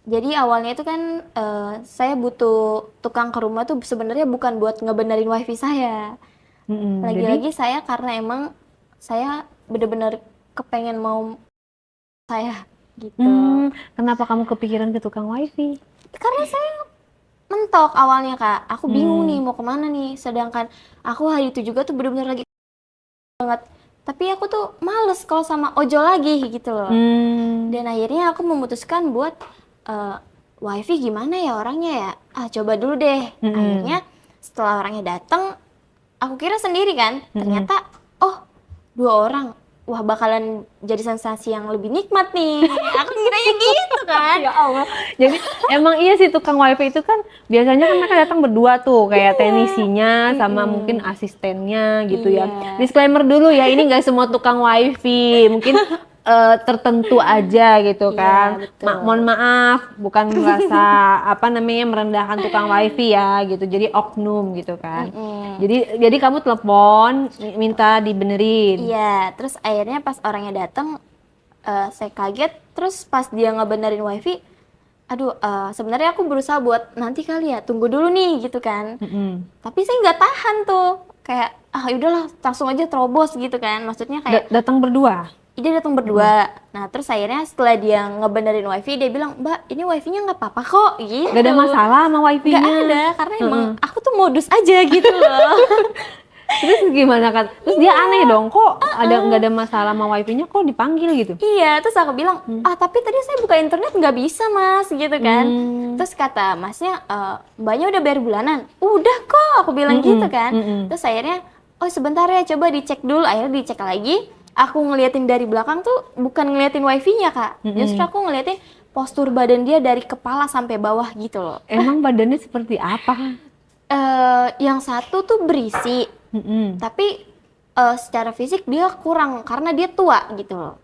Jadi awalnya itu kan saya butuh tukang ke rumah tuh sebenarnya bukan buat ngebenerin wifi saya. Jadi, Lagi-lagi saya karena emang saya bener-bener kepengen mau saya gitu. kenapa kamu kepikiran ke tukang wifi? Karena saya mentok awalnya Kak. Aku bingung nih Hmm, mau kemana nih. Sedangkan aku hari itu juga tuh bener-bener lagi banget. Tapi aku tuh males kalau sama ojol lagi gitu loh. hmm, Dan akhirnya aku memutuskan buat eh, wifi gimana ya orangnya ya. Ah coba dulu deh. Akhirnya mm-mm, setelah orangnya datang, aku kira sendiri kan. mm-mm. Ternyata oh 2 orang. Wah bakalan jadi sensasi yang lebih nikmat nih. Aku kiranya gitu kan. Ya Allah. Jadi emang iya sih tukang wifi itu kan biasanya kan mereka datang berdua tuh kayak Iya. teknisinya sama mungkin Mm-mm. asistennya gitu ya. Iya. Disclaimer dulu ya, ini nggak semua tukang wifi, mungkin tertentu aja gitu Iya, kan. Mohon betul. maaf, bukan merasa apa namanya merendahkan tukang wifi ya gitu. Jadi oknum gitu kan. Mm-mm. Jadi kamu telepon minta dibenerin. Iya, terus akhirnya pas orangnya datang, saya kaget. Terus pas dia ngebenerin wifi, aduh, sebenarnya aku berusaha buat nanti kali ya, tunggu dulu nih gitu kan. Mm-mm. Tapi saya nggak tahan tuh, kayak ah udahlah langsung aja terobos gitu kan. Maksudnya kayak Datang berdua. dia datang berdua. Nah terus akhirnya setelah dia ngebenerin wifi, dia bilang Mbak ini wifi-nya nggak apa-apa kok Gak ada gitu. masalah sama Nggak wifi-nya. ada, karena emang Heeh. aku tuh modus aja gitu loh. Terus gimana kan? Terus dia aneh dong, kok nggak ada masalah sama wifi-nya, kok dipanggil gitu? Iya, terus aku bilang, Hmm. tapi tadi saya buka internet nggak bisa mas, gitu kan. Hmm. Terus kata masnya, mbaknya udah bayar bulanan? Udah kok, aku bilang gitu Mm-mm. kan. Mm-mm. Terus akhirnya, oh sebentar ya, coba dicek dulu. Akhirnya dicek lagi, aku ngeliatin dari belakang tuh bukan ngeliatin wifi-nya kak. Justru Mm-mm. aku ngeliatin postur badan dia dari kepala sampai bawah gitu loh. Emang badannya seperti apa? Yang satu tuh berisi, Mm-mm. tapi secara fisik dia kurang karena dia tua gitu loh.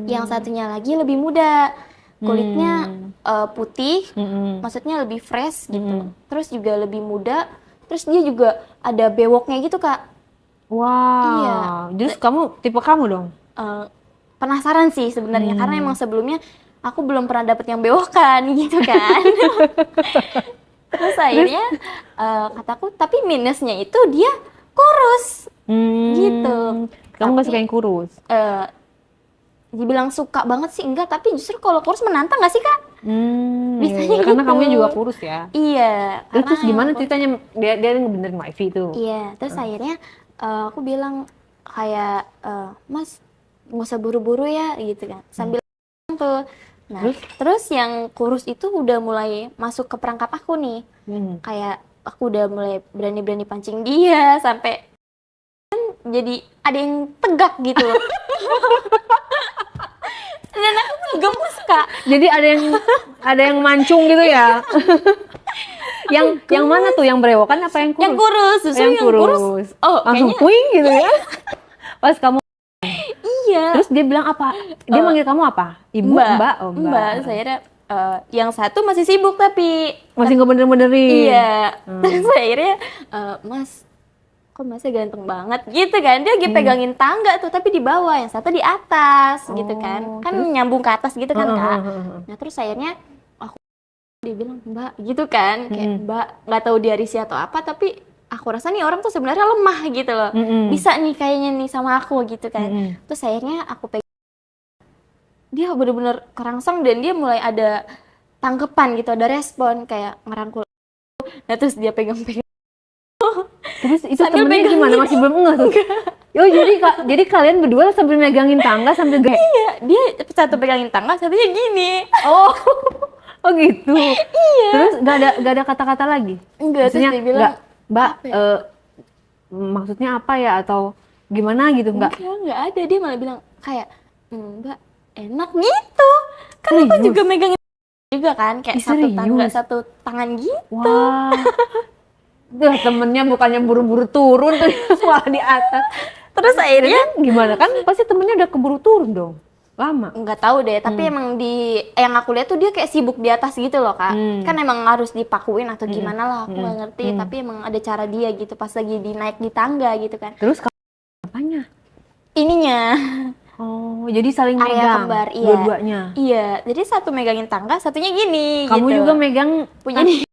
Yang Hmm. satunya lagi lebih muda, kulitnya Hmm. putih, Mm-mm. maksudnya lebih fresh gitu. Mm-mm. Terus juga lebih muda, terus dia juga ada bewoknya gitu Kak. Iya, Wow, terus kamu tipe kamu dong? eh, penasaran sih sebenarnya karena emang Hmm. sebelumnya aku belum pernah dapet yang bewokan gitu kan. Terus Terus? akhirnya kataku, tapi minusnya itu dia kurus gitu. Kamu nggak suka Tapi yang kurus? eh, dibilang suka banget sih enggak, tapi justru kalau kurus menantang nggak sih Kak? Iya, Bisanya iya. Karena gitu. kamunya juga kurus ya. Iya, Terus, karena terus emang gimana kurus. ceritanya dia ngebenerin wifi itu? Iya, terus akhirnya aku bilang kayak Mas nggak usah buru-buru ya gitu kan. Hmm. Sambil tuh. Nah, Terus? terus yang kurus itu udah mulai masuk ke perangkap aku nih. Hmm. Kayak aku udah mulai berani-berani pancing dia sampai jadi ada yang tegak gitu loh. Dan aku tuh gemes Kak. Jadi ada yang mancung gitu ya. Yang mana tuh, yang berewokan apa yang Yang kurus? kurus, Oh, justru yang yang kurus. kurus. Oh, Langsung kayaknya puing gitu ya. Pas kamu iya. terus dia bilang apa? Dia Eh, manggil kamu apa? Ibu, Mbak, Mbak, oh Mbak, Mbak. saya yang satu masih sibuk Masih ngebener-benerin. iya. Terus akhirnya Mas, kok Masnya ganteng banget gitu kan? Dia lagi Hmm. pegangin tangga tuh, tapi di bawah, yang satu di atas gitu kan? Oh, Kan terus? nyambung ke atas gitu kan Kak? Heeh. Nah terus akhirnya aku dia bilang Mbak gitu kan, kayak Mm-mm. Mbak nggak tahu dia risih atau apa, tapi aku rasa nih orang tuh sebenarnya lemah gitu loh. Mm-mm. Bisa nih kayaknya nih sama aku gitu kan. Mm-mm. Terus akhirnya aku pegang, dia bener-bener kerangsang dan dia mulai ada tangkepan gitu, ada respon kayak ngerangkul. Nah terus dia pegang-pegang Terus itu sambil temennya gimana? pegangin. Masih belum ngeh tuh. Yo, jadi kalian berdua sambil megangin tangga sambil Iya, dia satu pegangin tangga, satunya gini. Oh, oh gitu. Iya. Terus gak ada kata-kata lagi. Enggak, terus Maksudnya dia bilang nggak, Mbak, apa ya? maksudnya apa ya atau gimana gitu nggak? Enggak ada. Dia malah bilang kayak, Mbak, enak gitu. Kan aku Serius? juga megangin juga kan, kayak Ih, satu tangga, serius? satu tangan gitu. Wah, tuh temennya bukannya buru-buru turun tuh malah di atas. Terus Terus akhirnya kan gimana kan? Pasti temennya udah keburu turun dong. Lama. nggak tahu deh, tapi emang di yang aku lihat tuh dia kayak sibuk di atas gitu loh Kak. Hmm. Kan emang harus dipakuin atau Mm-mm. gimana lah, aku nggak ngerti. Hmm. Tapi emang ada cara dia gitu pas lagi naik di tangga gitu kan. Terus kamu apanya? Ininya Oh, jadi saling area megang kembar. Iya. dua-duanya. Iya, jadi satu megangin tangga, satunya gini Kamu gitu. juga megang Punya nih,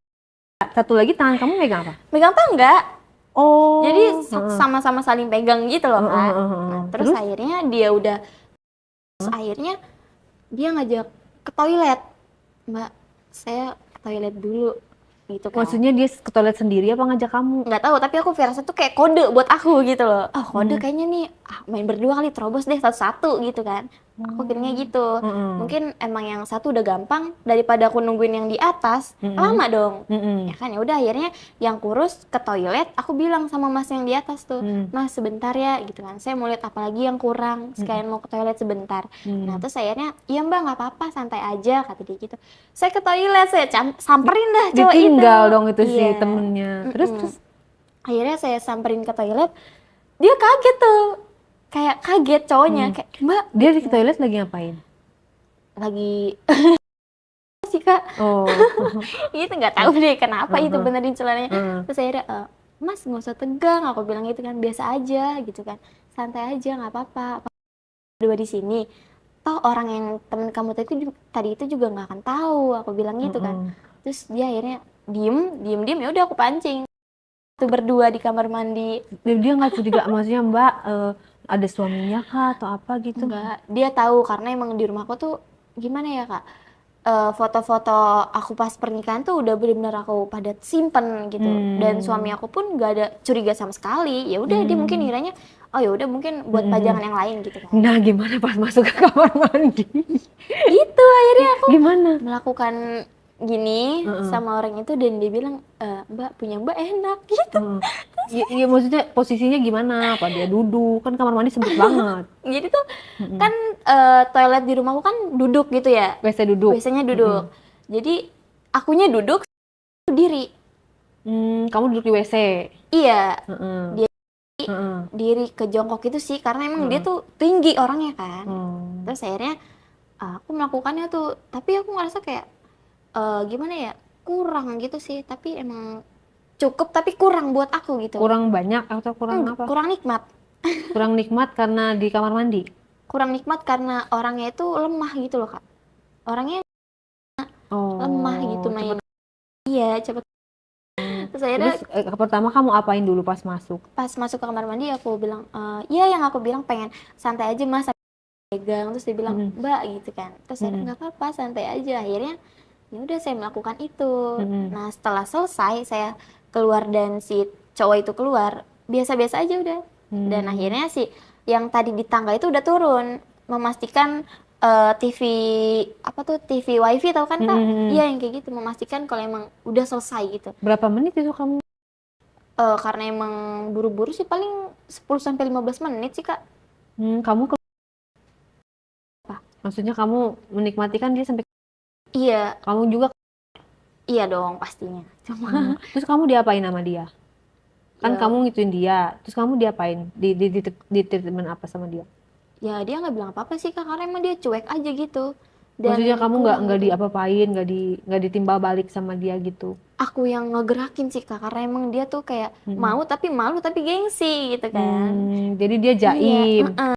satu lagi tangan kamu megang apa? megang tangga. Oh, Jadi heeh. sama-sama saling pegang gitu loh, Heeh, Kak. heeh, heeh. Nah, terus akhirnya akhirnya dia ngajak ke toilet. Mbak, saya ke toilet dulu gitu kan. Maksudnya dia ke toilet sendiri apa ngajak kamu? Nggak tahu, tapi aku firasat tuh kayak kode buat aku gitu loh. Oh, kode kayaknya nih main berdua kali, terobos deh satu-satu gitu kan. Aku pikirnya gitu. Heeh. Mungkin emang yang satu udah gampang daripada aku nungguin yang di atas, lama dong. Ya kan, ya udah akhirnya yang kurus ke toilet, aku bilang sama mas yang di atas tuh, mas sebentar ya gitu kan. Saya mau lihat apa lagi yang kurang, sekalian mau ke toilet sebentar. Nah terus akhirnya, iya mbak nggak apa-apa, santai aja kata dia gitu. Saya ke toilet, saya samperin dah cowok itu. Ditinggal dong itu si Iya. temennya. Terus Akhirnya saya samperin ke toilet, dia kaget tuh, kayak kaget cowoknya, kayak mbak dia di toilet lagi ngapain? lagi sih kak, Oh. gitu nggak tahu deh kenapa itu benerin celananya. Terus akhirnya mas nggak usah tegang, aku bilang gitu kan, biasa aja gitu kan, santai aja nggak apa-apa, berdua di sini, toh orang yang temen kamu tadi itu juga nggak akan tahu, aku bilang gitu kan. Terus dia akhirnya diem ya udah aku pancing tuh berdua di kamar mandi. Dia nggak curiga, maksudnya mbak ada suaminya kah atau apa gitu? Enggak, dia tahu karena emang di rumahku tuh gimana ya kak, foto-foto aku pas pernikahan tuh udah benar-benar aku pada simpen gitu, dan suami aku pun nggak ada curiga sama sekali. Ya udah dia mungkin kiranya oh ya udah mungkin buat pajangan yang lain gitu kan. Nah gimana pas masuk ke kamar mandi? Gitu akhirnya aku Gimana? melakukan gini sama orang itu, dan dia bilang mbak punya mbak enak gitu. Iya maksudnya posisinya gimana? Apa dia duduk? Kan kamar mandi sempit banget. Jadi tuh kan toilet di rumahku kan duduk gitu ya, WC duduk. biasanya duduk. Jadi akunya duduk, diri. Kamu duduk di WC. Iya, dia Heeh. diri ke jongkok itu sih, karena emang dia tuh tinggi orangnya kan. Terus akhirnya aku melakukannya tuh, tapi aku ngerasa kayak gimana ya, kurang gitu sih. Tapi emang cukup, tapi kurang buat aku gitu. Kurang banyak atau kurang apa? Kurang nikmat. Kurang nikmat karena di kamar mandi. Kurang nikmat karena orangnya itu lemah gitu loh kak. Orangnya lemah gitu main. Iya, cepet. Terus akhirnya Pertama kamu apain dulu pas masuk? pas masuk ke kamar mandi aku bilang, iya yang aku bilang pengen santai aja mas, pegang. Terus dia bilang mbak gitu kan. Terus saya nggak apa-apa, santai aja. Akhirnya ya udah saya melakukan itu. Nah setelah selesai saya keluar dan si cowok itu keluar, biasa-biasa aja udah. Dan akhirnya si yang tadi di tangga itu udah turun memastikan TV apa tuh, TV wifi tahu kan kak? Iya yang kayak gitu, memastikan kalau emang udah selesai gitu. Berapa menit itu kamu? Karena emang buru-buru sih paling 10-15 menit sih kak. Kamu maksudnya kamu menikmati kan dia sampai Iya, kamu juga iya dong pastinya. Cuma terus kamu diapain sama dia? Kan Ya. kamu ngituin dia, terus kamu diapain? Di treatment apa sama dia? ya dia nggak bilang apa-apa sih kak, karena emang dia cuek aja gitu. Dan Maksudnya kamu nggak kurang gitu. diapa-apain, nggak ditimbal balik sama dia gitu? Aku yang ngegerakin sih kak, karena emang dia tuh kayak mau tapi malu tapi gengsi gitu kan. Jadi dia Iya, jaim.